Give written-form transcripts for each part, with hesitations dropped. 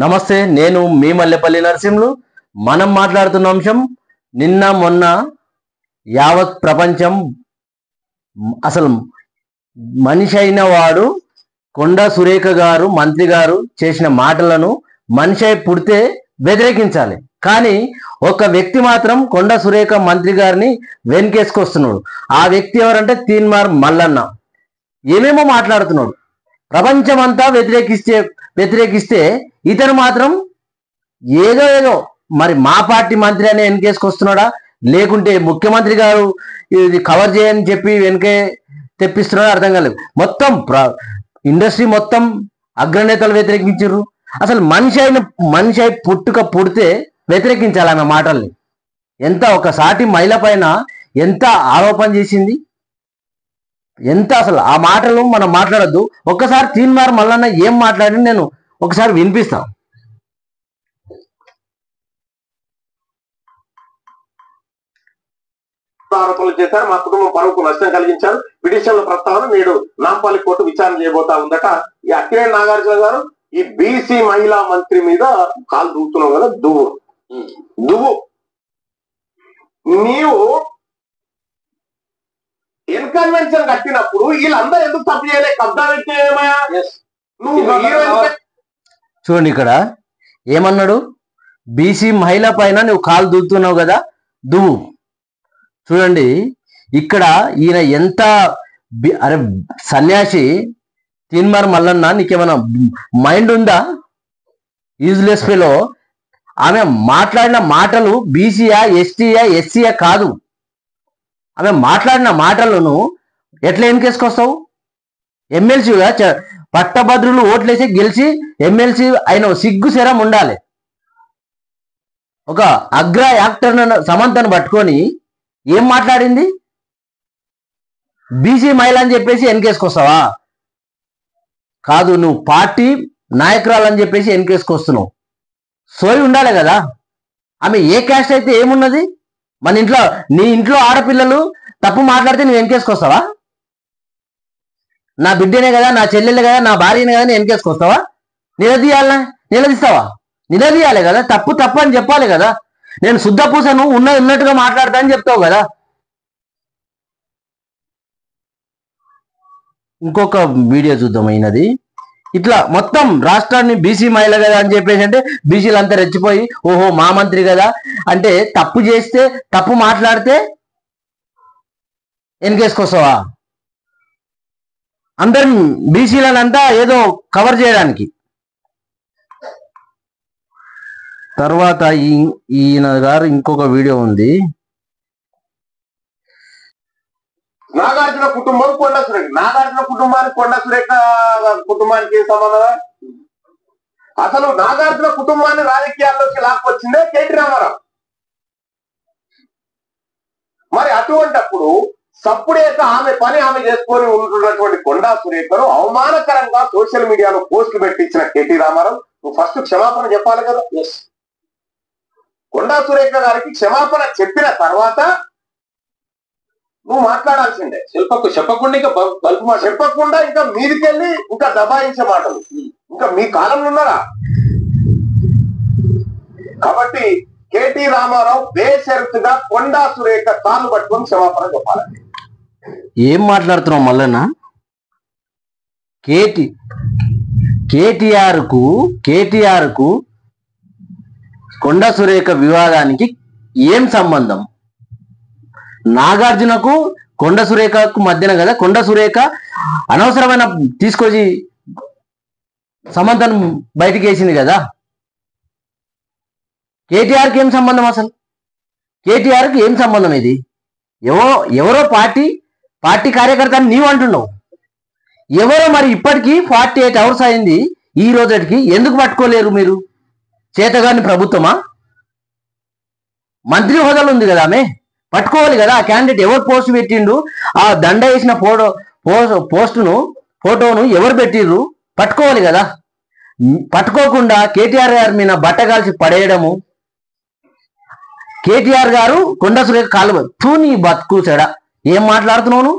నమస్తే, నేను మీ మల్లెపల్లి నరసింహులు. మనం మాట్లాడుతున్న అంశం నిన్న మొన్న యావత్ ప్రపంచం అసలు మనిషి అయిన వాడు కొండా సురేఖ గారు మంత్రి గారు చేసిన మాటలను మనిషి అయి పుడితే వ్యతిరేకించాలి. కానీ ఒక వ్యక్తి మాత్రం కొండా సురేఖ మంత్రి గారిని వెనకేసుకొస్తున్నాడు. ఆ వ్యక్తి ఎవరంటే తీన్మార్ మల్లన్న. ఏమేమో మాట్లాడుతున్నాడు. ప్రపంచమంతా వ్యతిరేకిస్తే ఇతను మాత్రం ఏదో మరి మా పార్టీ మంత్రి అనే వెనకేసుకొస్తున్నాడా, లేకుంటే ముఖ్యమంత్రి గారు ఇది కవర్ చేయని చెప్పి వెనకే తెప్పిస్తున్నాడో అర్థం కాలేదు. మొత్తం ఇండస్ట్రీ మొత్తం అగ్రనేతలు వ్యతిరేకించారు. అసలు మనిషి అయి పుడితే వ్యతిరేకించాలి ఆమె మాటల్ని. ఎంత ఒక సాటి మహిళ పైన ఎంత ఆరోపణ చేసింది, ఎంత అసలు ఆ మాటలు మనం మాట్లాడద్దు. ఒక్కసారి తీన్మార్ మల్లన్న ఏం మాట్లాడి నేను ఒకసారి వినిపిస్తా. ఆరోపణలు చేశారు, మా కుటుంబం పరువుకు నష్టం కలిగించారు. పిటిషన్ల ప్రస్తావన నేడు నాంపల్లి కోర్టు విచారణ చేయబోతా ఉందట. ఈ అక్కినేని నాగార్జున గారు ఈ బీసీ మహిళా మంత్రి మీద కాలు దూకుతున్నావు కదా, దువ్వు నీవు ఇన్కన్వెన్షన్ కట్టినప్పుడు వీళ్ళందరూ ఎందుకు తప్పు చేయలే? కబ్జా పెట్టేమయా నువ్వు? చూడండి, ఇక్కడ ఏమన్నాడు, బీసీ మహిళ పైన నువ్వు కాలు దూకుతున్నావు కదా, దువ్వు. చూడండి, ఇక్కడ ఈయన ఎంత అరే సన్యాసి తీన్మార్ మల్లన్న, నీకేమైనా మైండ్ ఉందా? Useless fellow. ఆమె మాట్లాడిన మాటలు బీసీయా ఎస్టీయా ఎస్సీయా కాదు. ఆమె మాట్లాడిన మాటలను ఎట్లా ఎన్కేసుకొస్తావు? ఎమ్మెల్సీగా పట్టభద్రులు ఓట్లేసి గెలిచి ఎమ్మెల్సీ అయిన సిగ్గు శరం ఉండాలి. ఒక అగ్ర యాక్టర్ సమంతను పట్టుకొని ఏం మాట్లాడింది? బీసీ మహిళ అని చెప్పేసి ఎన్కేసుకొస్తావా? కాదు, నువ్వు పార్టీ నాయకురాలు అని చెప్పేసి ఎన్కేసుకొస్తున్నావు. సోయి ఉండాలి కదా. ఆమె ఏ క్యాస్ట్ అయితే ఏమున్నది? మన ఇంట్లో నీ ఇంట్లో ఆడపిల్లలు తప్పు మాట్లాడితే నువ్వు వెనకేసుకొస్తావా? నా బిడ్డనే కదా, నా చెల్లెలే కదా, నా భార్యనే కదా, వెనకేసుకొస్తావా? నిలదీస్తావా? నిలదీయాలి కదా. తప్పు అని చెప్పాలి కదా. నేను శుద్ధ పూసను ఉన్నట్టుగా మాట్లాడతా అని చెప్తావు కదా. ఇంకొక వీడియో చూద్దాం. అయినది ఇట్లా మొత్తం రాష్ట్రాన్ని బీసీ మహిళ కదా అని చెప్పేసి అంటే బీసీలు అంతా రెచ్చిపోయి ఓహో మా మంత్రి కదా అంటే తప్పు చేస్తే తప్పు మాట్లాడితే వెనకేసుకొస్తావా? అందరం బీసీలనంతా ఏదో కవర్ చేయడానికి. తర్వాత ఈయన గారు ఇంకొక వీడియో ఉంది. నాగార్జున కుటుంబం కొండా సురేఖ, నాగార్జున కుటుంబానికి కొండా సురేఖ కుటుంబానికి ఏం సంబంధం? అసలు నాగార్జున కుటుంబాన్ని రాజకీయాల్లోకి లాక్కొచ్చిందే కేటీ రామారావు. మరి అటువంటప్పుడు సప్పుడేక ఆమె పని ఆమె చేసుకొని ఉంటున్నటువంటి కొండా సురేఖను అవమానకరంగా సోషల్ మీడియాలో పోస్టులు పెట్టించిన కేటీ రామారావు నువ్వు ఫస్ట్ క్షమాపణ చెప్పాలి కదా. కొండా సురేఖ గారికి క్షమాపణ చెప్పిన తర్వాత నువ్వు మాట్లాడాల్సిందే. శిల్పకు చెప్పకుండా ఇంకా బల్పు మాట చెప్పకుండా ఇంకా మీదికెళ్ళి ఇంకా దబాయించే మాటలు ఇంకా మీ కాలంలో ఉన్నారా? కాబట్టి కేటీ రామారావు బేషరతుగా కొండా సురేఖ కాలు పట్టుకొని క్షమాపణ చెప్పాలి. ఏం మాట్లాడుతున్నావు మల్లన్న? కేటీఆర్ కు కొండా సురేఖ వివాదానికి ఏం సంబంధం? నాగార్జునకు కొండా సురేఖకు మధ్యన కదా. కొండా సురేఖ అనవసరమైన తీసుకొచ్చి సమంతను బయటికి వేసింది కదా. కేటీఆర్కి ఏం సంబంధం? అసలు కేటీఆర్కి ఏం సంబంధం? ఇది ఎవరో పార్టీ కార్యకర్త అని నీవు అంటున్నావు. ఎవరో మరి ఇప్పటికీ 48 అవర్స్ అయింది. ఈ రోజుకి ఎందుకు పట్టుకోలేరు మీరు? చేతగాని ప్రభుత్వమా? మంత్రి హోదాలు ఉంది కదా, ఆమె పట్టుకోవాలి కదా. ఆ క్యాండిడేట్ ఎవరు పోస్ట్ పెట్టిండు, ఆ దండ వేసిన ఫోటోను ఎవరు పెట్టిర్రు పట్టుకోవాలి కదా. పట్టుకోకుండా కేటీఆర్ గారి మీద బట్టగాల్చి పడేయడము. కేటీఆర్ గారు కొండా సురేఖ కాలు నీ బతుకు చెడా. ఏం మాట్లాడుతున్నావు?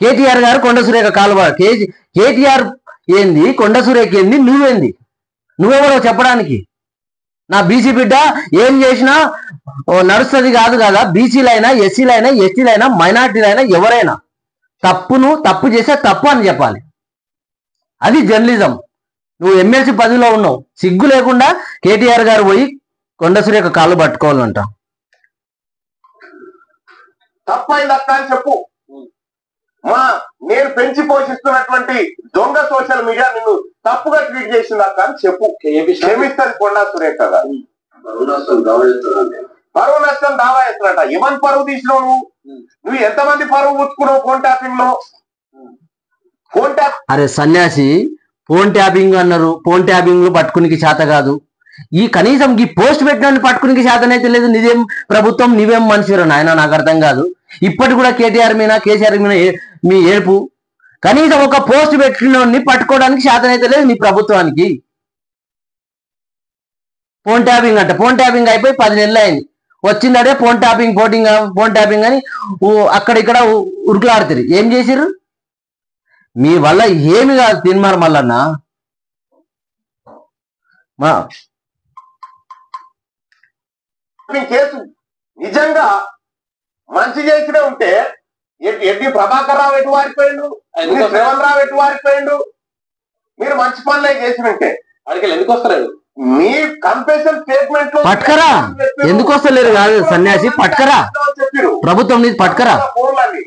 కేటీఆర్ గారు కొండా సురేఖ కాలు కేటీఆర్ ఏంది, కొండా సురేఖ ఏంది, నువ్వేంది? నువ్వెవరో చెప్పడానికి? నా బీసీ బిడ్డ ఏం చేసినా నడుస్తుంది కాదు కదా. బీసీలైనా, ఎస్సీలైనా, ఎస్టీలైనా, మైనార్టీలైనా ఎవరైనా తప్పు చేస్తే తప్పు అని చెప్పాలి. అది జర్నలిజం. నువ్వు ఎమ్మెల్సీ పదవిలో ఉన్నావు, సిగ్గు లేకుండా కేటీఆర్ గారు పోయి కొండ సురేఖ కాళ్ళు పట్టుకోవాలంట. తప్పైంది అక్క అని చెప్పు. నేను పెంచి పోషిస్తున్నటువంటి దొంగ సోషల్ మీడియా నిన్ను తప్పుగా ట్వీట్ చేసింది అక్క అని చెప్పు. క్షమిస్తుంది కొండా సురేఖ గారు. పరువు నష్టం దావా వేస్తున్నట. ఎవరి పరువు తీసినావు నువ్వు? ఎంతమంది పరువు పుచ్చుకున్నావు ఫోన్ ట్యాపింగ్ లో? అరే సన్యాసి, ఫోన్ ట్యాపింగ్ అన్నారు. ఫోన్ ట్యాపింగ్ లో పట్టుకునికి చేత కాదు. ఈ కనీసం ఈ పోస్ట్ పెట్టిన పట్టుకునికి చేతనైతే లేదు. నిజేం ప్రభుత్వం, నీవేం మనిషిరా నాయన, నాకు అర్థం కాదు. ఇప్పటి కూడా కేటీఆర్ మీద, కేసీఆర్ మీద మీ ఏడుపు. కనీసం ఒక పోస్ట్ పెట్టిన పట్టుకోవడానికి చేతనైతే లేదు నీ ప్రభుత్వానికి. ఫోన్ ట్యాపింగ్ అంట. ఫోన్ ట్యాపింగ్ అయిపోయి 10 నెలలు అయింది. వచ్చిందడే ఫోన్ ట్యాపింగ్ అని అక్కడ ఇక్కడ ఉరుకులాడుతారు. ఏం చేసిర్రు? మీ వల్ల ఏమి కాదు తిన్మార్ మల్లన్న. కేసు నిజంగా మంచి చేసినే ఉంటే ఎడ్డి ప్రభాకర్ రావు ఎటు వారిపోయిండు, శ్రవణ్ రావు ఎటు వారిపోయిండు? మీరు మంచి పనులే చేసినంటే అడిగి ఎందుకు వస్తలేదు? మీ కంపెషన్ స్టేట్మెంట్ లో పట్కరా ఎందుకు వస్తలేరు కాదు సన్యాసి, పట్కరా చెప్పారు. ప్రభుత్వం నుంచి పట్కరా. ఫోన్లన్నీ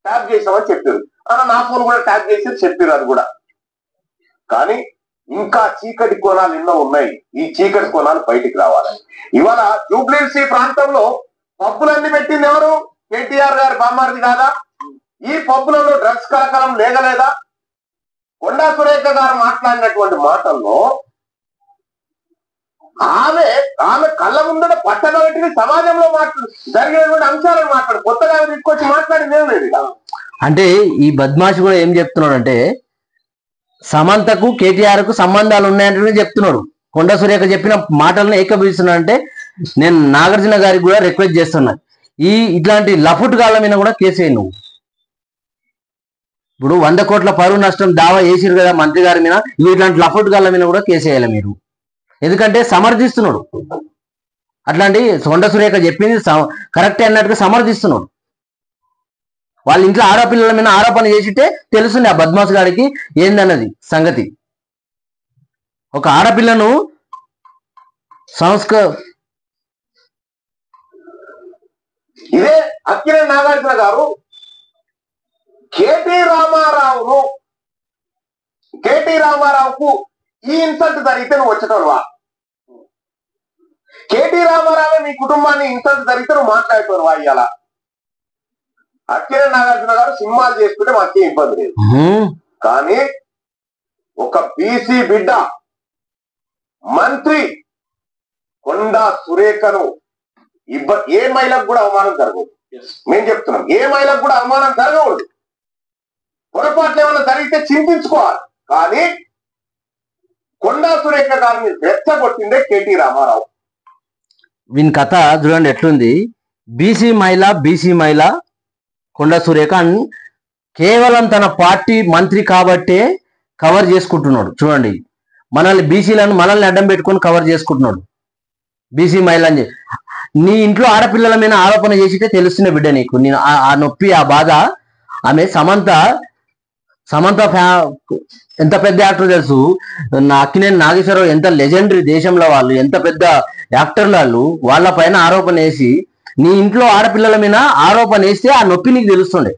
ట్యాప్ చేసామని చెప్పారు. నా ఫోన్ కూడా ట్యాప్ చేసి చెప్పారు. అది కూడా కానీ ఇంకా చీకటి కోణాలు ఎన్నో ఉన్నాయి. ఈ చీకటి కోణాలు బయటికి రావాలని ఇవాళ జూబ్లీహిల్స్ ప్రాంతంలో పబ్బులన్నీ పెట్టింది ఎవరు? కేటీఆర్ గారి బామ్మారిది కాదా? ఈ పబ్బులలో డ్రగ్స్ కలకలం లేగలేదా? కొండా సురేఖ గారు మాట్లాడినటువంటి మాటల్లో ఆమె కళ్ళ ముందర పట్టగబెట్టి సమాజంలో జరిగినటువంటి అంశాలను మాట్లాడు, కొత్తగా తీసుకొచ్చి మాట్లాడింది ఏం లేదు. అంటే ఈ బద్మాషి కూడా ఏం చెప్తున్నాడు అంటే, సమంతకు కేటీఆర్ కు సంబంధాలు ఉన్నాయంటే చెప్తున్నాడు. కొండా సురేఖ చెప్పిన మాటలను ఏకీభవిస్తున్నాడు. అంటే నేను నాగార్జున గారికి కూడా రిక్వెస్ట్ చేస్తున్నా, ఇట్లాంటి లఫుట్ గాళ్ళ మీద కూడా కేసు వేయి నువ్వు. ఇప్పుడు 100 కోట్ల పరువు నష్టం దావా వేసిరు కదా మంత్రి గారి మీద, ఇట్లాంటి లఫుట్ గాళ్ళ మీద కూడా కేసు వేయాలి మీరు. ఎందుకంటే సమర్థిస్తున్నాడు. అట్లాంటి కొండా సురేఖ చెప్పింది కరెక్టే అన్నట్టుగా సమర్థిస్తున్నాడు. వాళ్ళ ఇంట్లో ఆడపిల్లల మీద ఆరోపణ చేసిట్టే తెలుస్తుంది ఆ బద్మాస్ గాడికి ఏందన్నది సంగతి. ఒక ఆడపిల్లను ఇదే అక్కినేని నాగార్జున గారు కేటీ రామారావుకు ఈ ఇన్సల్ట్ జరిగితే నువ్వు వచ్చేటోరువా? కేటీ రామారావే మీ కుటుంబాన్ని ఇన్సల్ట్ జరిగితే నువ్వు మాట్లాడేటోరువా? ఇవాళ అక్కినేని నాగార్జున గారు సినిమాలు చేసుకుంటే మాకేం ఇబ్బంది లేదు. కానీ ఒక బీసీ బిడ్డ మంత్రి కొండా సురేఖను ఏ మహిళకు కూడా అవమానం జరగదు. మేము చెప్తున్నాం, ఏ మహిళకు కూడా అవమానం జరగకూడదు. పొరపాట్లు ఏమైనా జరిగితే చింతించుకోవాలి. కానీ కొండా సురేఖ గారిని రెచ్చగొట్టిందే కేటీ రామారావు. వీని కథ చూడండి ఎట్లుంది. బీసీ మహిళ కొండా సురేఖ కేవలం తన పార్టీ మంత్రి కాబట్టే కవర్ చేసుకుంటున్నాడు. చూడండి, మనల్ని అడ్డం పెట్టుకొని కవర్ చేసుకుంటున్నాడు. బీసీ మహిళ అని నీ ఇంట్లో ఆడపిల్లల మీద ఆరోపణ చేసితే తెలుస్తున్న బిడ్డ నీకు. నేను ఆ నొప్పి, ఆ బాధ. ఆమె సమంత ఎంత పెద్ద యాక్టర్ తెలుసు. అక్కినేని నాగేశ్వరరావు ఎంత లెజెండరీ, దేశంలో వాళ్ళు ఎంత పెద్ద యాక్టర్లు. వాళ్ళ పైన ఆరోపణ వేసి నీ ఇంట్లో ఆడపిల్లల మీద ఆరోపణ వేస్తే ఆ నొప్పి నీకు తెలుస్తుండే.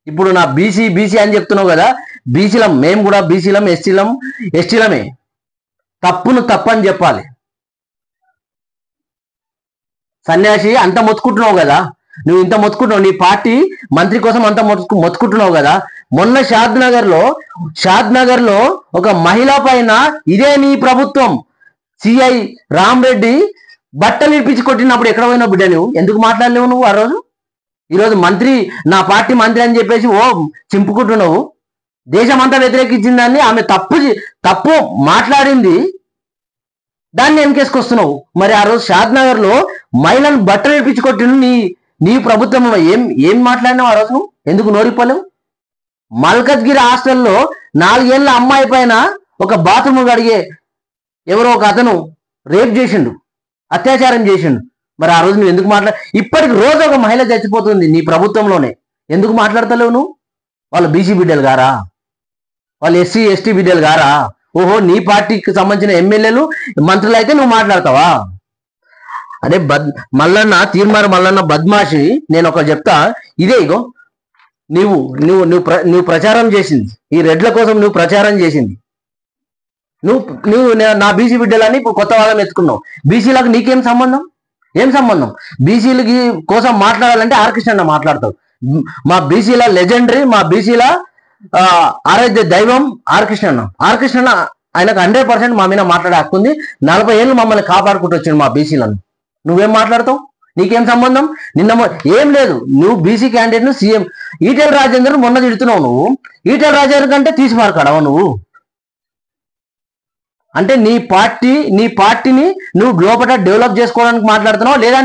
ఇప్పుడు నా బీసీ అని చెప్తున్నావు కదా, బీసీలం మేము కూడా బీసీలం, ఎస్టీలమే. తప్పును తప్పని చెప్పాలి. సన్యాసి అంత మొత్తుకుంటున్నావు కదా, నువ్వు ఇంత మొత్తుకుంటున్నావు, నీ పార్టీ మంత్రి కోసం అంత మొత్తుకుంటున్నావు కదా. మొన్న షాద్ నగర్ లో ఒక మహిళ పైన ఇదే నీ ప్రభుత్వం సిఐ రామరెడ్డి బట్టలు ఇప్పించి కొట్టినప్పుడు ఎక్కడ పోయినావు బిడ్డ? నువ్వు ఎందుకు మాట్లాడలేవు నువ్వు ఆ రోజు? ఈరోజు మంత్రి, నా పార్టీ మంత్రి అని చెప్పేసి చింపుకుంటున్నావు. దేశమంతా వ్యతిరేకించిందని ఆమె తప్పు మాట్లాడింది, దాన్ని వెనకేసుకొస్తున్నావు. మరి ఆ రోజు షాద్ నగర్ లో మహిళను బట్టలు ఇప్పించి కొట్టిన నీ ప్రభుత్వంలో ఏం మాట్లాడినావు ఆ రోజు? ఎందుకు నోరిపోలేవు? మల్కజ్గిరి హాస్టల్లో 4 ఏళ్ల అమ్మాయి పైన ఒక బాత్రూమ్ కడిగే ఎవరో ఒక అతను రేప్ చేసిండు, అత్యాచారం చేసిండు. మరి ఆ రోజు నువ్వు ఎందుకు ఇప్పటికి రోజు ఒక మహిళ చచ్చిపోతుంది నీ ప్రభుత్వంలోనే, ఎందుకు మాట్లాడతలేవు నువ్వు? వాళ్ళు బీసీ బిడ్డలు గారా? వాళ్ళు ఎస్సీ ఎస్టీ బిడ్డలు గారా? ఓహో, నీ పార్టీకి సంబంధించిన ఎమ్మెల్యేలు మంత్రులు అయితే నువ్వు మాట్లాడతావా? అదే మల్లన్న తీర్మార్ మల్లన్న బద్మాషి. నేను ఒక చెప్తా, ఇదే ఇగో నువ్వు నువ్వు నువ్వు ప్రచారం చేసింది, ఈ రెడ్ల కోసం నువ్వు ప్రచారం చేసింది. నువ్వు నువ్వు నా బీసీ బిడ్డలని ఇప్పుడు కొత్త వాళ్ళని ఎత్తుకున్నావు. బీసీలకు నీకేం సంబంధం? ఏం సంబంధం? బీసీలకి కోసం మాట్లాడాలంటే ఆర్కృష్ణ మాట్లాడతావు. మా బీసీల లెజెండరీ, మా బీసీల ఆరాధ్య దైవం ఆర్కృష్ణ. ఆయనకు 100% మా మీద మాట్లాడే హక్కు ఉంది. 40 ఏళ్ళు మమ్మల్ని కాపాడుకుంటూ వచ్చిండు మా బీసీలను. నువ్వేం మాట్లాడతావు? నీకేం సంబంధం? ఏం లేదు. నువ్వు బీసీ క్యాండిడేట్ ను సీఎం ఈటెల రాజేందర్ మొన్న తిడుతున్నావు. నువ్వు ఈటెల రాజేందర్ కంటే తీసి పారకడవా నువ్వు? అంటే నీ పార్టీని నువ్వు లోపల డెవలప్ చేసుకోవడానికి మాట్లాడుతున్నావు, లేదా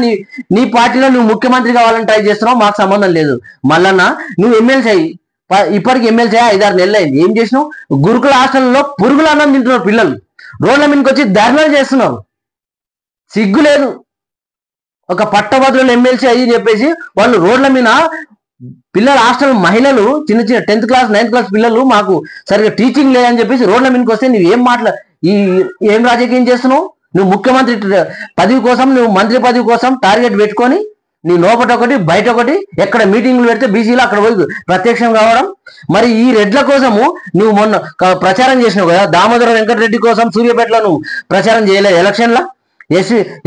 నీ పార్టీలో నువ్వు ముఖ్యమంత్రి కావాలని ట్రై చేస్తున్నావు? మాకు సంబంధం లేదు. మల్లన్న నువ్వు ఎమ్మెల్సీ అయ్యి ఇప్పటికి ఎమ్మెల్సీ 5-6 నెలలు అయింది. ఏం చేసినావు? గురుకుల హాస్టల్లో పురుగుల అన్నం తింటున్నారు పిల్లలు, రోడ్ల మీదకి వచ్చి ధర్నాలు చేస్తున్నారు. సిగ్గు లేదు. ఒక పట్టభద్రులు ఎమ్మెల్సీ అయ్యి చెప్పేసి వాళ్ళు రోడ్ల మీద పిల్లల హాస్టల్ మహిళలు చిన్న 10th క్లాస్ 9th క్లాస్ పిల్లలు మాకు సరిగ్గా టీచింగ్ లేదని చెప్పేసి రోడ్ల మీదకి వస్తే నువ్వు ఏం రాజకీయం చేస్తున్నావు? నువ్వు ముఖ్యమంత్రి పదవి కోసం, నువ్వు మంత్రి పదవి కోసం టార్గెట్ పెట్టుకొని నీ లోపల ఒకటి బయట ఒకటి, ఎక్కడ మీటింగ్లు పెడితే బీసీలో అక్కడ పోయి ప్రత్యక్షం కావడం. మరి ఈ రెడ్ల కోసము నువ్వు మొన్న ప్రచారం చేసినావు కదా, దామోదర వెంకటరెడ్డి కోసం సూర్యాపేటలో నువ్వు ప్రచారం చేయలేదు ఎలక్షన్లో?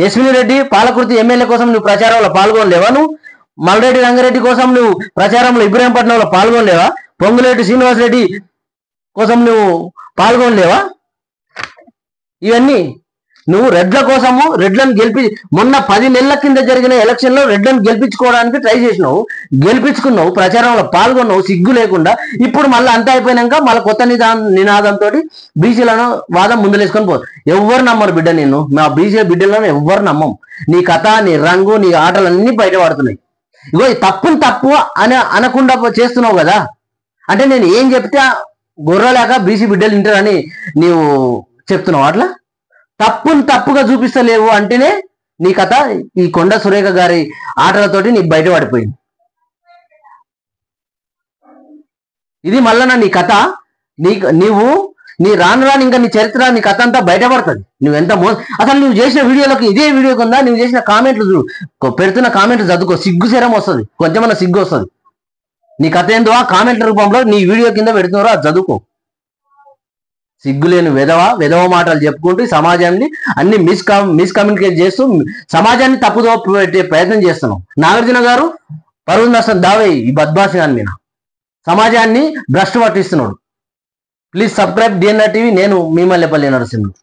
యశ్విని రెడ్డి పాలకుర్తి ఎమ్మెల్యే కోసం నువ్వు ప్రచారంలో పాల్గొనలేవా? నువ్వు మల్రెడ్డి రంగారెడ్డి కోసం నువ్వు ప్రచారంలో ఇబ్రహీంపట్నంలో పాల్గొనలేవా? పొంగులేటి శ్రీనివాసరెడ్డి కోసం నువ్వు పాల్గొనలేవా? ఇవన్నీ నువ్వు రెడ్ల కోసము, రెడ్లను మొన్న 10 నెలల కింద జరిగిన ఎలక్షన్ లో రెడ్లను గెలిపించుకోవడానికి ట్రై చేసినావు, గెలిపించుకున్నావు, ప్రచారంలో పాల్గొన్నావు సిగ్గు లేకుండా. ఇప్పుడు మళ్ళీ అంతా అయిపోయినాక మళ్ళీ కొత్త నినాదంతో బీసీలను వాదం ముందులేసుకొని పోదు. ఎవ్వరు నమ్మరు బిడ్డ నిన్ను. మా బీసీ బిడ్డలను ఎవ్వరు నమ్మం. నీ కథ, నీ రంగు, నీ ఆటలన్నీ బయటపడుతున్నాయి. ఇగో తప్పును తప్పు అనకుండా చేస్తున్నావు కదా. అంటే నేను ఏం చెప్తే గొర్రెలేక బీసీ బిడ్డలు వింటారని నీవు చెప్తున్నావు. అట్లా తప్పును తప్పుగా చూపిస్తలేవు అంటేనే నీ కథ ఈ కొండ సురేఖ గారి ఆటలతోటి నీకు బయటపడిపోయింది. ఇది మళ్ళా నీ కథ. నీవు రాను ఇంకా నీ చరిత్ర, నీ కథ అంతా బయటపడుతుంది. నువ్వెంత అసలు నువ్వు చేసిన వీడియోలకు ఇదే వీడియో కింద నువ్వు చేసిన కామెంట్లు చూడు, పెడుతున్న కామెంట్లు చదువుకో, సిగ్గు శరం వస్తుంది, కొంచెమన్నా సిగ్గు వస్తుంది. నీ కథ ఏందో ఆ కామెంట్ల రూపంలో నీ వీడియో కింద పెడుతున్నారో అది చదువుకో. సిగ్గులేని వెధవ మాటలు చెప్పుకుంటూ సమాజాన్ని అన్ని మిస్కమ్యూనికేట్ చేస్తూ సమాజాన్ని తప్పుదో పెట్టే ప్రయత్నం చేస్తున్నావు. నాగార్జున గారు పరువు నష్టం దావే ఈ బద్మాషి గాని మీద సమాజాన్ని భ్రష్టు పట్టిస్తున్నాడు. Please subscribe DNR TV. నేను మీ మల్లెపల్లి నరసింహులు.